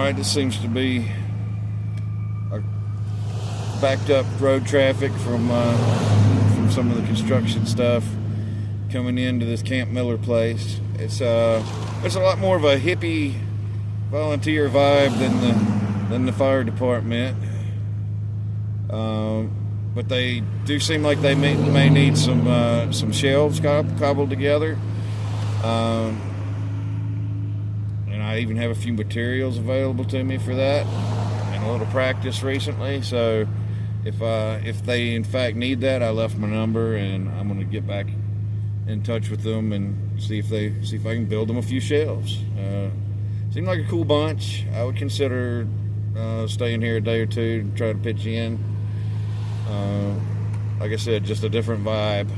Alright, this seems to be backed up road traffic from some of the construction stuff coming into this Camp Miller place. It's a lot more of a hippie volunteer vibe than the fire department, but they do seem like they may need some shelves cobbled together, and I even have a few materials available to me for that, and a little practice recently. So if they in fact need that, I left my number, and I'm going to get back in touch with them and see if I can build them a few shelves. Seem like a cool bunch. I would consider staying here a day or two and try to pitch in. Like I said, just a different vibe.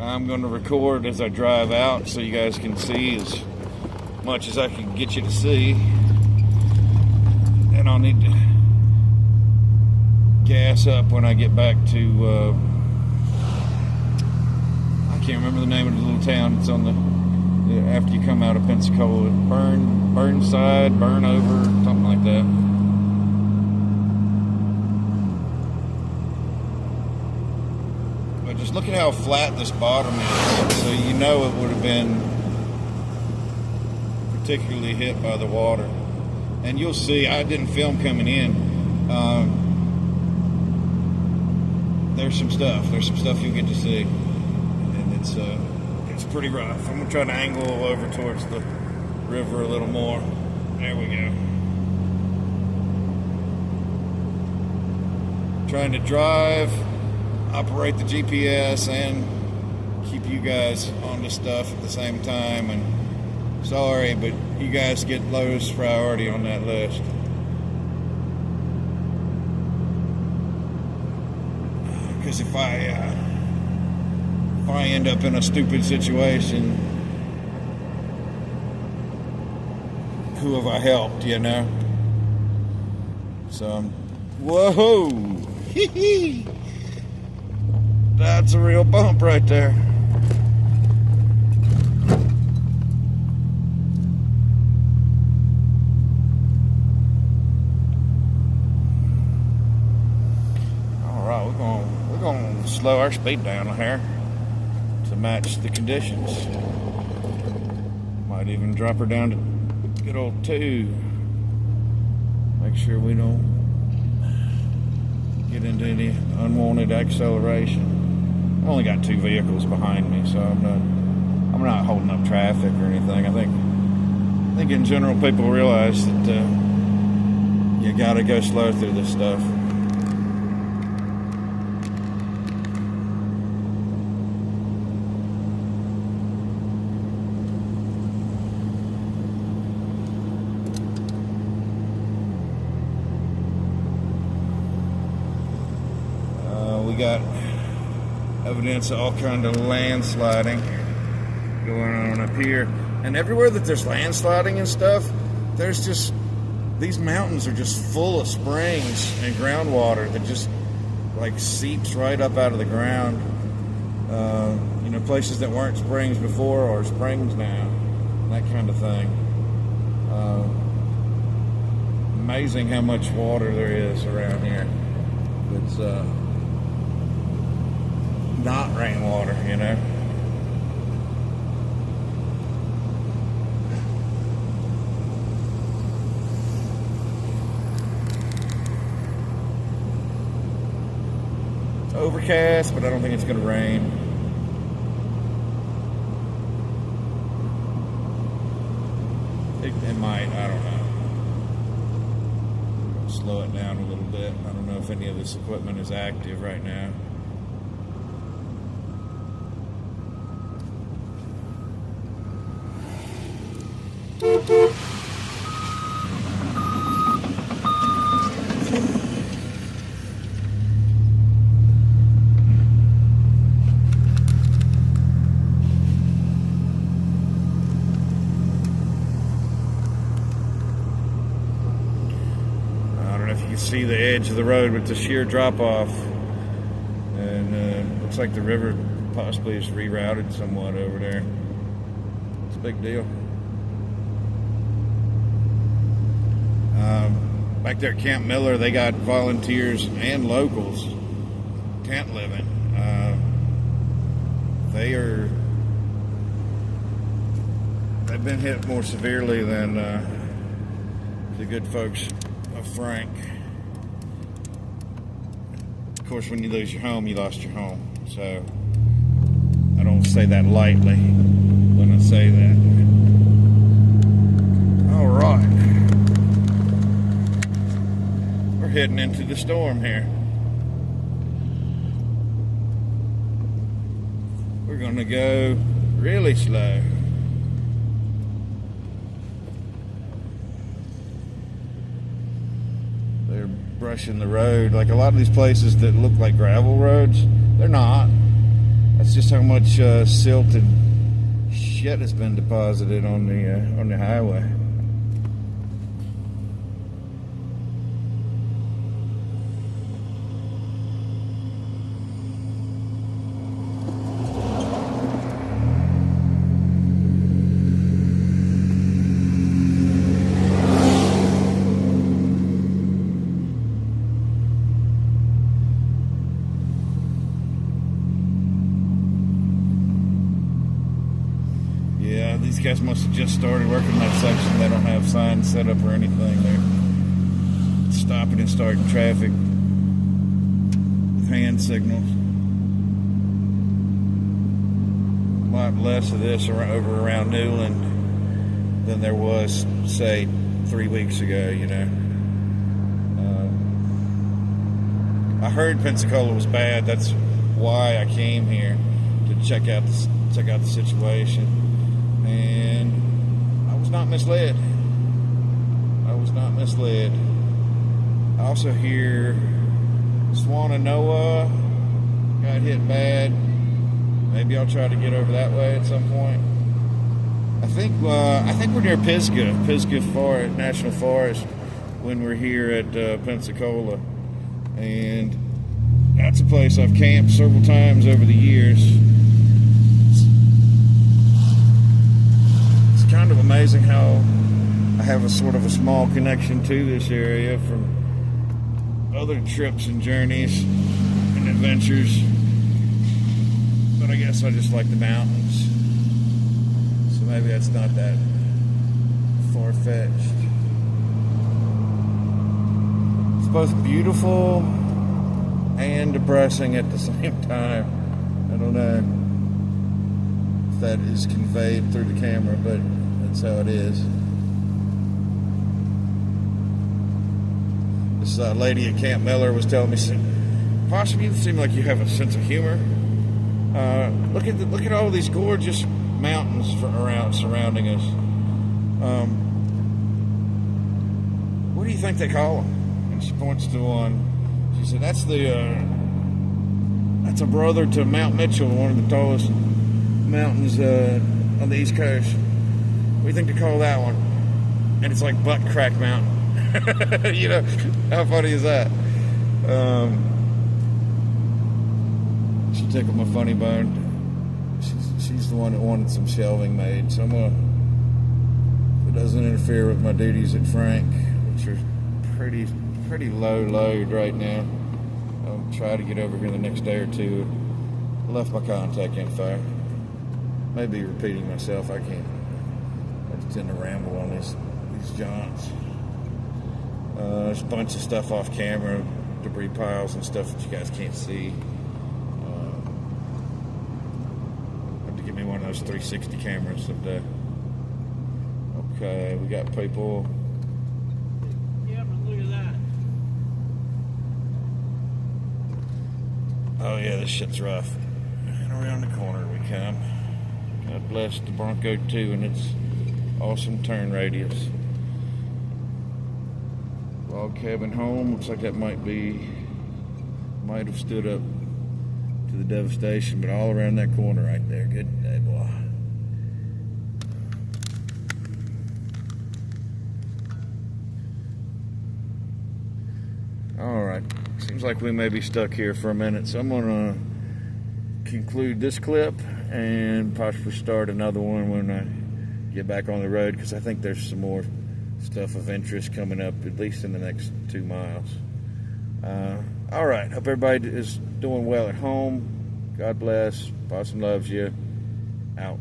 I'm going to record as I drive out so you guys can see as much as I can get you to see. And I'll need to gas up when I get back to, I can't remember the name of the little town. It's on the after you come out of Pensacola. Burnside, Burnover, something like that. But just look at how flat this bottom is. So you know it would have been particularly hit by the water. And you'll see, I didn't film coming in. There's some stuff you'll get to see, and it's pretty rough. I'm gonna try to angle over towards the river a little more. There we go. Trying to drive, operate the GPS, and keep you guys on the stuff at the same time. And sorry, but you guys get lowest priority on that list. Because if I end up in a stupid situation, who have I helped, you know? So, whoa! Hee-hee! That's a real bump right there. We're going to slow our speed down here to match the conditions. Might even drop her down to good old 2. Make sure we don't get into any unwanted acceleration. I've only got 2 vehicles behind me, so I'm not holding up traffic or anything. I think in general people realize that you gotta go slow through this stuff. We got evidence of all kind of landsliding going on up here, and everywhere that there's landsliding and stuff, there's just, these mountains are just full of springs and groundwater that just like seeps right up out of the ground. You know, places that weren't springs before are springs now, that kind of thing. Amazing how much water there is around here. It's not rainwater, you know. It's overcast, but I don't think it's going to rain. It might, I don't know. Slow it down a little bit. I don't know if any of this equipment is active right now. see the edge of the road with the sheer drop off. And looks like the river possibly is rerouted somewhat over there. It's a big deal. Back there at Camp Miller, they got volunteers and locals tent living. They've been hit more severely than the good folks of Frank. Of course, when you lose your home, you lost your home. So I don't say that lightly when I say that. All right. We're heading into the storm here. We're gonna go really slow. They're brushing the road. Like a lot of these places that look like gravel roads, they're not. That's just how much silt and shit has been deposited on the highway. These guys must have just started working that section. They don't have signs set up or anything. They're stopping and starting traffic with hand signals. A lot less of this over around Newland than there was, say, 3 weeks ago, you know. I heard Pensacola was bad. That's why I came here, to check out the situation. And I was not misled. I also hear Swannanoa got hit bad. Maybe I'll try to get over that way at some point. I think we're near Pisgah National Forest when we're here at Pensacola, and that's a place I've camped several times over the years. Kind of amazing how I have a sort of a small connection to this area from other trips and journeys and adventures, but I guess I just like the mountains, so maybe that's not that far-fetched. It's both beautiful and depressing at the same time. I don't know if that is conveyed through the camera, but that's how it is. This lady at Camp Miller was telling me, possibly you seem like you have a sense of humor. Look at all these gorgeous mountains surrounding us. What do you think they call them? And she points to one. She said, that's a brother to Mount Mitchell, one of the tallest mountains on the East Coast. What do you think they call that one? And it's like Butt Crack Mountain. You know, how funny is that? She tickled my funny bone. She's the one that wanted some shelving made. So if it doesn't interfere with my duties at Frank, which are pretty low load right now, I'll try to get over here the next day or two. I left my contact info. Maybe repeating myself. I tend to ramble on these jaunts. There's a bunch of stuff off camera, debris piles and stuff that you guys can't see. Have to give me one of those 360 cameras someday. Okay, we got people. Yeah, but look at that. Oh yeah, this shit's rough. And around the corner we come. God bless the Bronco 2 and its awesome turn radius. Log cabin home. Looks like that might have stood up to the devastation, but all around that corner right there. Good day, boy. right, seems like we may be stuck here for a minute, so I'm gonna conclude this clip and possibly start another one when I get back on the road, because I think there's some more stuff of interest coming up, at least in the next 2 miles. All right, hope everybody is doing well at home. God bless. Boston loves you. Out.